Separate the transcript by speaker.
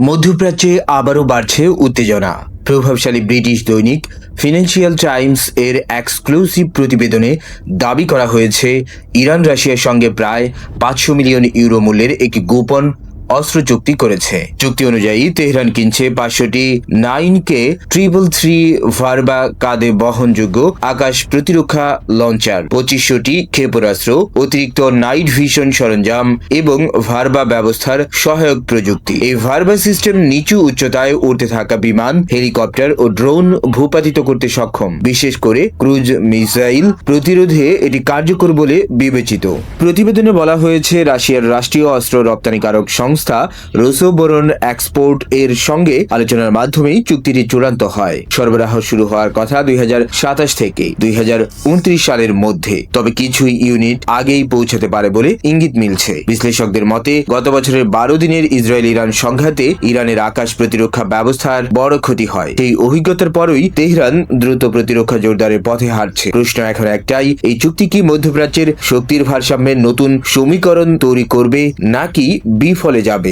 Speaker 1: মধ্যপ্রাচ্যে আবারও বাড়ছে উত্তেজনা। প্রভাবশালী ব্রিটিশ দৈনিক ফিনান্সিয়াল টাইমস এর এক্সক্লুসিভ প্রতিবেদনে দাবি করা হয়েছে, ইরান রাশিয়ার সঙ্গে প্রায় 500 মিলিয়ন ইউরো মূল্যের একটি গোপন অস্ত্র চুক্তি করেছে। চুক্তি অনুযায়ী তেহরান কিনছে 500টি 9K 333 ভার্বা কাঁধে বহনযোগ্য আকাশ প্রতিরক্ষা লঞ্চার, 2500টি ক্ষেপণাস্ত্র, অতিরিক্ত নাইট ভিশন সরঞ্জাম এবং ভার্বা ব্যবস্থার সহায়ক প্রযুক্তি। এই ভার্বা সিস্টেম নিচু উচ্চতায় উড়তে থাকা বিমান, হেলিকপ্টার ও ড্রোন ভূপাতিত করতে সক্ষম। বিশেষ করে ক্রুজ মিসাইল প্রতিরোধে এটি কার্যকর বলে বিবেচিত। প্রতিবেদনে বলা হয়েছে, রাশিয়ার রাষ্ট্রীয় অস্ত্র রপ্তানিকারক সংস্থা রোসোবোরন এক্সপোর্ট এর সঙ্গে আলোচনার মাধ্যমেই চুক্তিটি চূড়ান্ত হয়। সরবরাহ শুরু হওয়ার কথা 2027 থেকে 2029 সালের মধ্যে, তবে কিছু ইউনিট আগেই পৌঁছাতে পারে বলে ইঙ্গিত মিলছে। বিশ্লেষকদের মতে, গত বছরের 12 দিনের ইসরায়েল ইরান সংঘাতে ইরানের আকাশ প্রতিরক্ষা ব্যবস্থার বড় ক্ষতি হয়। সেই অভিজ্ঞতার পরই তেহরান দ্রুত প্রতিরক্ষা জোরদারের পথে হাঁটছে। প্রশ্ন এখন একটাই, এই চুক্তি কি মধ্যপ্রাচ্যের শক্তির ভারসাম্যের নতুন সমীকরণ তৈরি করবে নাকি বিফলে যাবে?